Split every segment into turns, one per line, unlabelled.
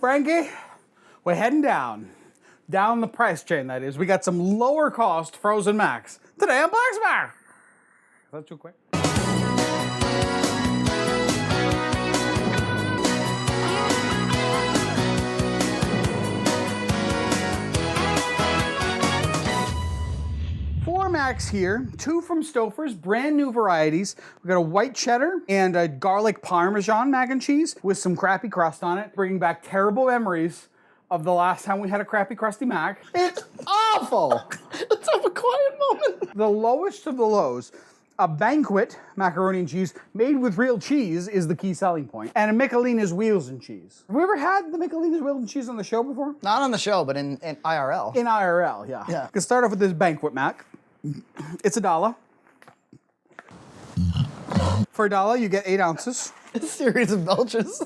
Frankie, we're heading down the price chain, that is. We got some lower cost frozen Macs today on BoxMac. Is that too quick? Four Macs here, two from Stouffer's, brand new varieties. We got a white cheddar and a garlic parmesan mac and cheese with some crappy crust on it, bringing back terrible memories of the last time we had a crappy crusty Mac. It's awful.
Let's have a quiet moment.
The lowest of the lows. A banquet macaroni and cheese made with real cheese is the key selling point. And a Michelina's wheels and cheese. Have we ever had the Michelina's wheels and cheese on the show before?
Not on the show, but in IRL.
In IRL, yeah.
Yeah.
Let's start off with this banquet Mac. It's $1. For $1, you get 8 ounces.
A series of belches.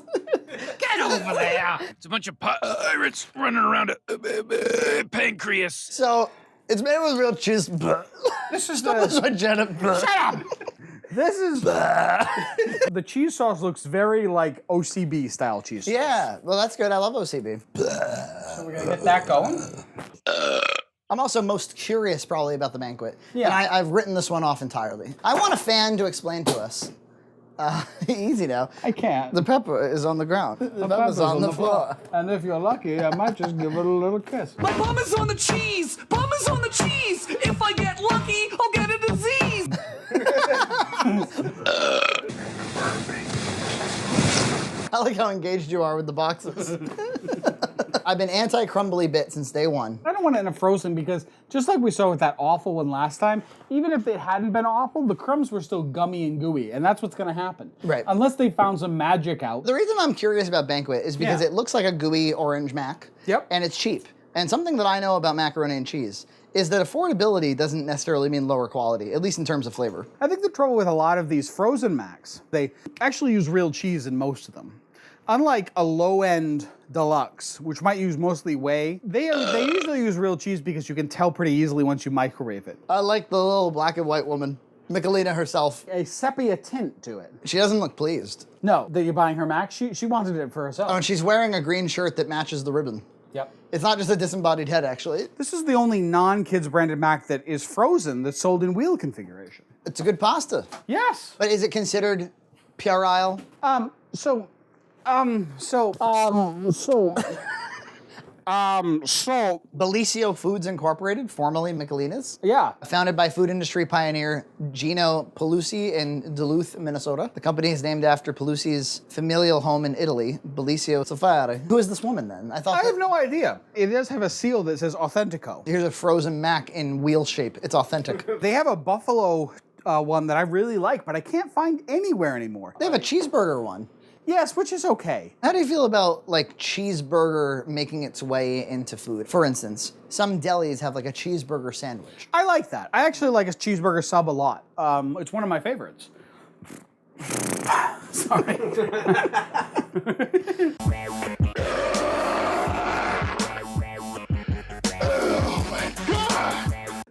Get over there! It's a bunch of pirates running around a pancreas.
So, it's made with real cheese.
This is
Shut
up!
This is the cheese sauce looks very like OCB style cheese sauce.
Yeah, well that's good. I love OCB.
So we're gonna get that going.
I'm also most curious probably about the banquet.
Yeah.
And I've written this one off entirely. I want a fan to explain to us. Easy now.
I can't.
The pepper is on the ground. The pepper's on the floor.
And if you're lucky, I might just give it a little kiss.
My bum is on the cheese! Bum is on the cheese! If I get lucky, I'll get a disease!
I like how engaged you are with the boxes. I've been anti-crumbly bit since day one.
I don't want it in a frozen because just like we saw with that awful one last time, even if it hadn't been awful, the crumbs were still gummy and gooey, and that's what's gonna happen.
Right.
Unless they found some magic out.
The reason I'm curious about Banquet is because
Yeah.
it looks like a gooey orange mac.
Yep.
And it's cheap. And something that I know about macaroni and cheese is that affordability doesn't necessarily mean lower quality, at least in terms of flavor.
I think the trouble with a lot of these frozen Macs, they actually use real cheese in most of them. Unlike a low-end Deluxe, which might use mostly whey, they usually use real cheese because you can tell pretty easily once you microwave it.
I like the little black and white woman, Michelina herself.
A sepia tint to it.
She doesn't look pleased.
No, that you're buying her Mac, she wanted it for herself.
Oh, and she's wearing a green shirt that matches the ribbon.
Yep.
It's not just a disembodied head, actually.
This is the only non-kids branded Mac that is frozen that's sold in wheel configuration.
It's a good pasta.
Yes.
But is it considered puerile?
So
Bellisio Foods Incorporated, formerly Michelina's.
yeah.
Founded by food industry pioneer Gino Pelusi in Duluth, Minnesota. The company is named after Pelusi's familial home in Italy, Bellisio Stouffer. Who is this woman then?
I have no idea. It does have a seal that says Authentico.
Here's a frozen mac in wheel shape. It's authentic.
They have a buffalo one that I really like, but I can't find anywhere anymore.
They have a cheeseburger one.
Yes, which is okay.
How do you feel about like cheeseburger making its way into food? For instance, some delis have like a cheeseburger sandwich.
I like that. I actually like a cheeseburger sub a lot. It's one of my favorites. Sorry.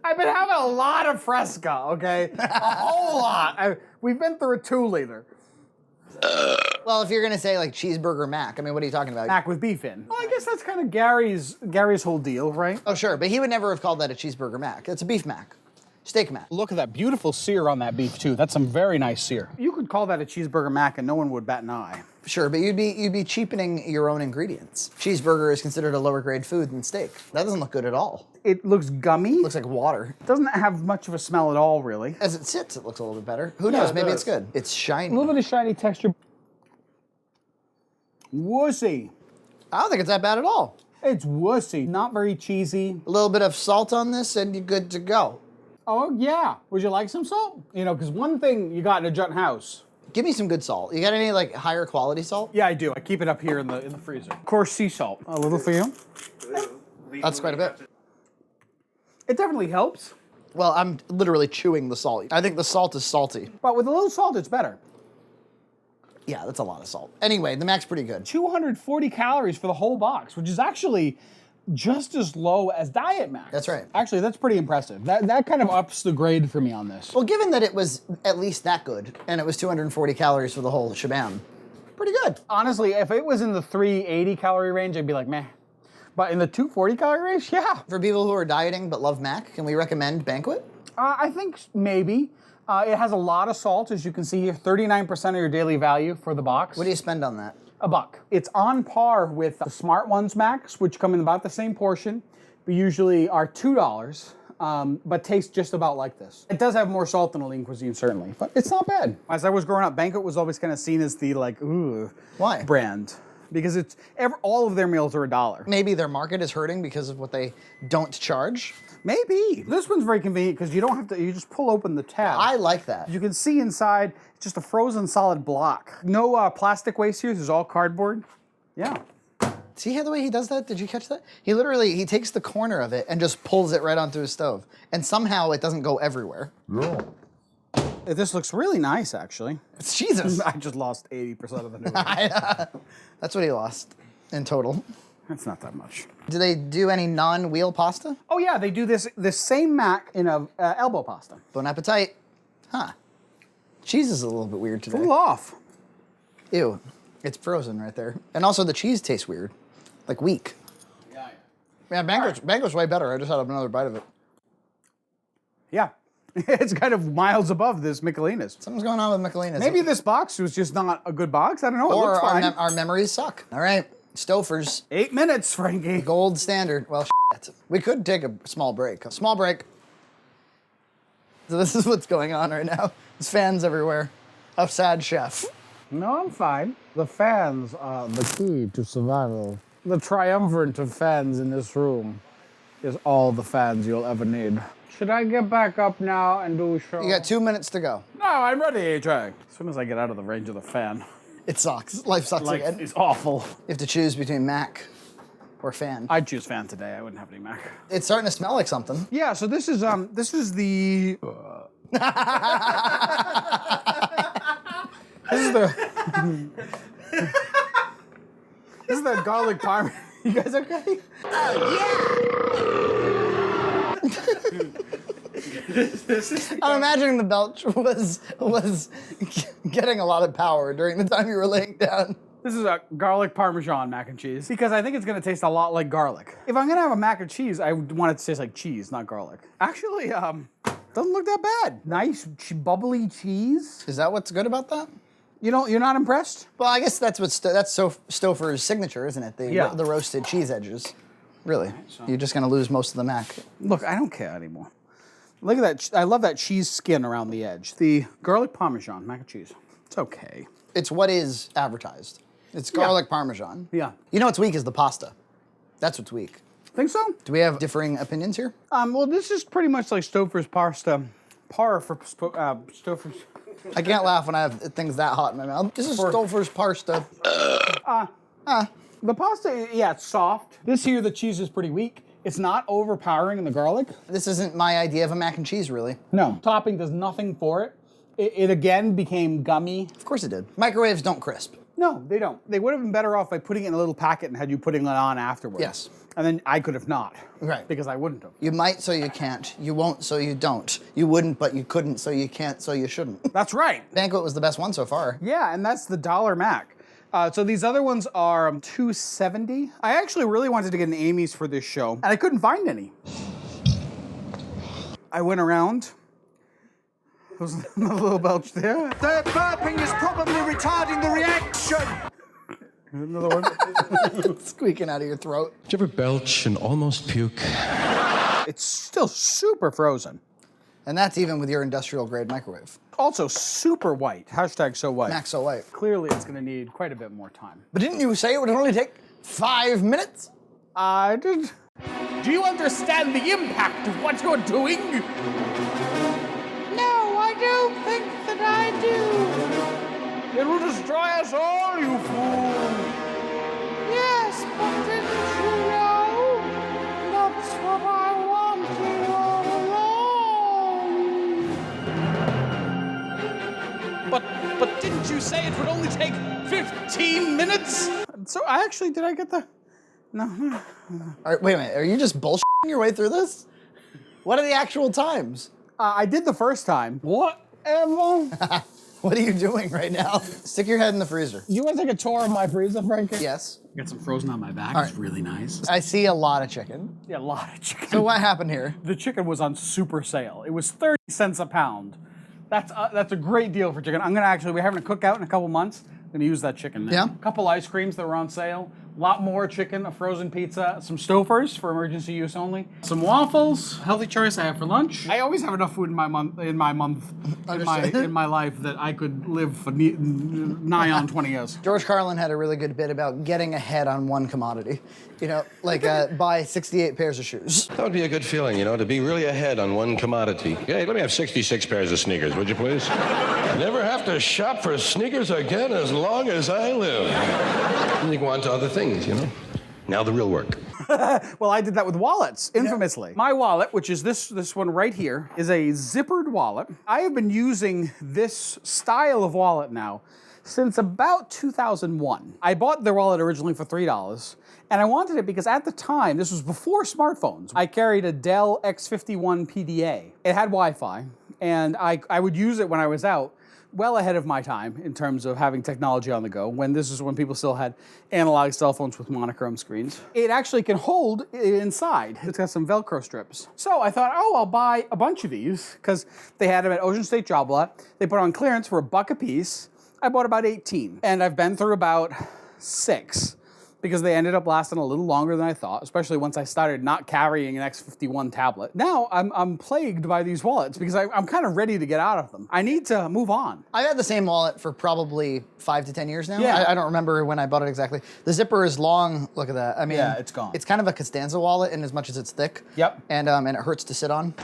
I've been having a lot of Fresca, okay? A whole lot. We've been through a 2-liter.
Well, if you're gonna say like cheeseburger mac, I mean, what are you talking about?
Mac with beef in. Well, I guess that's kind of Gary's whole deal, right?
Oh, sure, but he would never have called that a cheeseburger mac. It's a beef mac. Steak mac.
Look at that beautiful sear on that beef, too. That's some very nice sear. You could call that a cheeseburger mac and no one would bat an eye.
Sure, but you'd be cheapening your own ingredients. Cheeseburger is considered a lower grade food than steak. That doesn't look good at all.
It looks gummy.
It looks like water.
Doesn't have much of a smell at all, really.
As it sits, it looks a little bit better. Who knows? Maybe it's good. It's shiny.
A little bit of shiny texture. Wussy.
I don't think it's that bad at all.
It's wussy. Not very cheesy.
A little bit of salt on this and you're good to go.
Oh, yeah. Would you like some salt? You know, because one thing you got in a Junt house.
Give me some good salt. You got any like higher quality salt?
Yeah, I do. I keep it up here in the freezer. Of course, sea salt. A little for you.
That's quite a bit.
It definitely helps.
Well, I'm literally chewing the salt. I think the salt is salty.
But with a little salt, it's better.
Yeah, that's a lot of salt. Anyway, the mac's pretty good.
240 calories for the whole box, which is actually just as low as Diet Mac.
That's right.
Actually, that's pretty impressive. That kind of ups the grade for me on this.
Well, given that it was at least that good, and it was 240 calories for the whole shabam, pretty good.
Honestly, if it was in the 380 calorie range, I'd be like, meh. But in the 240 calorie range, yeah.
For people who are dieting but love mac, can we recommend Banquet?
I think maybe. It has a lot of salt, as you can see here. 39% of your daily value for the box.
What do you spend on that?
$1. It's on par with the Smart Ones Macs, which come in about the same portion, but usually are $2. But taste just about like this. It does have more salt than a lean cuisine, certainly, but it's not bad. As I was growing up, Banquet was always kind of seen as the
Why?
brand. Because all of their meals are $1.
Maybe their market is hurting because of what they don't charge.
Maybe. This one's very convenient because you don't have to, you just pull open the tab.
I like that.
You can see inside, it's just a frozen solid block. No plastic waste here, this is all cardboard. Yeah.
See how the way he does that? Did you catch that? He takes the corner of it and just pulls it right onto his stove. And somehow it doesn't go everywhere.
Yeah.
This looks really nice, actually.
Jesus.
I just lost 80% of the noodles.
That's what he lost in total.
That's not that much.
Do they do any non-wheel pasta?
Oh yeah, they do this same mac in a elbow pasta.
Bon appetit. Huh. Cheese is a little bit weird today.
Cool off.
Ew. It's frozen right there. And also the cheese tastes weird. Like weak. Yeah, Banquet's way better. I just had another bite of it.
Yeah. It's kind of miles above this Michelina's.
Something's going on with Michelina's.
Maybe this box was just not a good box. I don't know. It
Or
looks fine.
our memories suck. All right. Stouffer's.
8 minutes, Frankie.
Gold standard. Well, shit. We could take a small break. Small break. So this is what's going on right now. There's fans everywhere. A sad chef.
No, I'm fine. The fans are the key to survival. The triumvirate of fans in this room is all the fans you'll ever need. Should I get back up now and do a show?
You got 2 minutes to go.
No, I'm ready, AJ. As soon as I get out of the range of the fan.
It sucks. Life sucks again.
It's awful.
You have to choose between Mac or fan.
I'd choose fan today. I wouldn't have any Mac.
It's starting to smell like something.
Yeah, so this is the this is the this is the garlic parm. You guys okay?
I'm imagining the belch was getting a lot of power during the time you were laying down.
This is a garlic parmesan mac and cheese because I think it's gonna taste a lot like garlic. If I'm gonna have a mac and cheese, I would want it to taste like cheese, not garlic. Actually, doesn't look that bad. Nice bubbly cheese.
Is that what's good about that?
You're not impressed?
Well, I guess that's Stouffer's signature, isn't it? The roasted cheese edges. Really? You're just gonna lose most of the mac.
Look, I don't care anymore. Look at that. I love that cheese skin around the edge. The garlic parmesan mac and cheese. It's okay.
It's what is advertised. It's garlic parmesan.
Yeah.
You know what's weak is the pasta. That's what's weak.
Think so?
Do we have differing opinions here?
Well, this is pretty much like Stouffer's pasta. Par for Stouffer's.
I can't laugh when I have things that hot in my mouth. This is Stouffer's pasta.
The pasta, yeah, it's soft. This here, the cheese is pretty weak. It's not overpowering in the garlic.
This isn't my idea of a mac and cheese, really.
No. Topping does nothing for it. It again became gummy.
Of course it did. Microwaves don't crisp.
No, they don't. They would have been better off by putting it in a little packet and had you putting it on afterwards.
Yes.
And then I could have not.
Right.
Because I wouldn't have.
You might, so you can't. You won't, so you don't. You wouldn't, but you couldn't, so you can't, so you shouldn't.
That's right.
Banquet was the best one so far.
Yeah, and that's the $1 Mac. So these other ones are $2.70. I actually really wanted to get an Amy's for this show, and I couldn't find any. I went around. There was a little belch there.
The burping is probably retarding the reaction.
Another one.
Squeaking out of your throat.
Did you ever belch and almost puke?
It's still super frozen.
And that's even with your industrial grade microwave.
Also super white. Hashtag so white.
Mac so white.
Clearly it's gonna need quite a bit more time.
But didn't you say it would only take 5 minutes?
I did. Do you understand the impact of what you're doing? No, I don't think that I do. It will destroy us all, you fool. Yes, but didn't you know? That's what I wanted all along. But didn't you say it would only take 15 minutes? So did I get the... No.
All right, wait a minute. Are you just bullshitting your way through this? What are the actual times?
I did the first time. Whatever.
What are you doing right now? Stick your head in the freezer.
You want to take a tour of my freezer, Frankie?
Yes.
Got some frozen on my back.
All
It's
right.
really nice.
I see a lot of chicken.
Yeah, a lot of chicken.
So what happened here?
The chicken was on super sale. It was 30 cents a pound. That's a great deal for chicken. We're having a cookout in a couple months. I'm gonna use that chicken now.
Yeah.
A couple ice creams that were on sale. A lot more chicken, a frozen pizza, some Stouffer's for emergency use only. Some waffles, healthy choice I have for lunch. I always have enough food in my life that I could live for nigh on 20 years.
George Carlin had a really good bit about getting ahead on one commodity. You know, like buy 68 pairs of shoes.
That would be a good feeling, you know, to be really ahead on one commodity. Hey, let me have 66 pairs of sneakers, would you please? Never have to shop for sneakers again as long as I live. And you go on to other things, you know. Now the real work.
Well, I did that with wallets, infamously. Yeah. My wallet, which is this one right here, is a zippered wallet. I have been using this style of wallet now since about 2001. I bought the wallet originally for $3, and I wanted it because at the time, this was before smartphones, I carried a Dell X51 PDA. It had Wi-Fi, and I would use it when I was out, well ahead of my time in terms of having technology on the go, when people still had analog cell phones with monochrome screens. It actually can hold it inside. It's got some Velcro strips. So I thought, I'll buy a bunch of these, because they had them at Ocean State Job Lot. They put on clearance for $1 a piece. I bought about 18, and I've been through about 6. Because they ended up lasting a little longer than I thought, especially once I started not carrying an X51 tablet. Now I'm plagued by these wallets because I'm kind of ready to get out of them. I need to move on.
I've had the same wallet for probably 5 to 10 years now.
Yeah.
I don't remember when I bought it exactly. The zipper is long. Look at that. I mean,
yeah, it's gone.
It's kind of a Costanza wallet in as much as it's thick.
Yep.
And it hurts to sit on.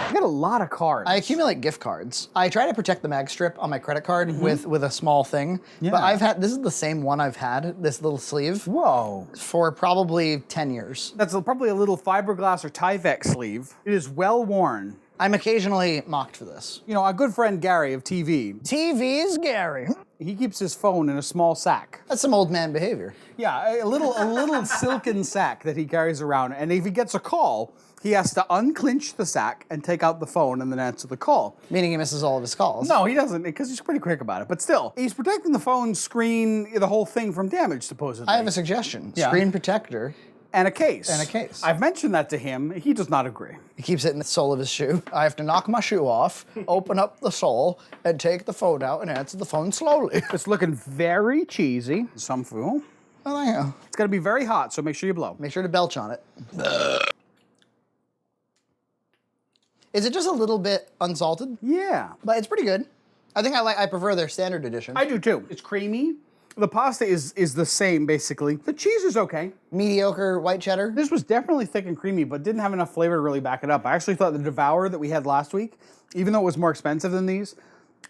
I got a lot of cards.
I accumulate gift cards. I try to protect the mag strip on my credit card with a small thing.
Yeah.
But this is the same one I've had, this little sleeve.
Whoa.
For probably 10 years.
That's probably a little fiberglass or Tyvek sleeve. It is well worn.
I'm occasionally mocked for this.
You know, our good friend Gary of TV.
TV's Gary.
He keeps his phone in a small sack.
That's some old man behavior.
Yeah, a little silken sack that he carries around. And if he gets a call, he has to unclinch the sack and take out the phone and then answer the call.
Meaning he misses all of his calls.
No, he doesn't, because he's pretty quick about it. But still, he's protecting the phone screen, the whole thing from damage, supposedly.
I have a suggestion.
Yeah.
Screen protector.
And a case.
And a case.
I've mentioned that to him. He does not agree.
He keeps it in the sole of his shoe. I have to knock my shoe off, open up the sole, and take the phone out and answer the phone slowly.
It's looking very cheesy. Some fool.
Oh, thank you.
It's going to be very hot, so make sure you blow.
Make sure to belch on it. Is it just a little bit unsalted?
Yeah.
But it's pretty good. I think I prefer their standard edition.
I do too. It's creamy. The pasta is the same, basically. The cheese is okay.
Mediocre white cheddar.
This was definitely thick and creamy, but didn't have enough flavor to really back it up. I actually thought the Devour that we had last week, even though it was more expensive than these,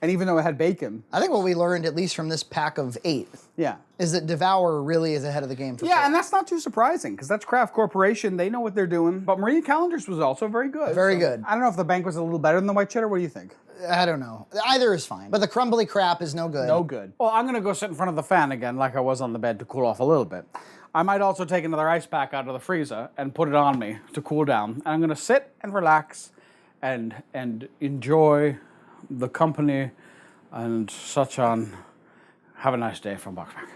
and even though it had bacon.
I think what we learned, at least from this pack of 8,
Yeah.
is that Devour really is ahead of the game for sure.
Yeah, and that's not too surprising, because that's Kraft Corporation. They know what they're doing. But Maria Callender's was also very good.
Very good.
I don't know if the banquet was a little better than the white cheddar. What do you think?
I don't know. Either is fine. But the crumbly crap is no good.
No good. Well, I'm going to go sit in front of the fan again like I was on the bed to cool off a little bit. I might also take another ice pack out of the freezer and put it on me to cool down. And I'm going to sit and relax and enjoy the company and such on. Have a nice day from BoxMac.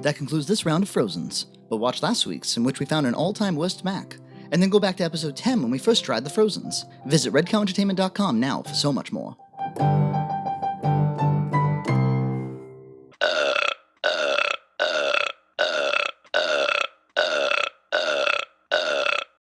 That concludes this round of Frozens. But watch last week's, in which we found an all-time worst Mac. And then go back to episode 10 when we first tried the Frozens. Visit redcowentertainment.com now for so much more.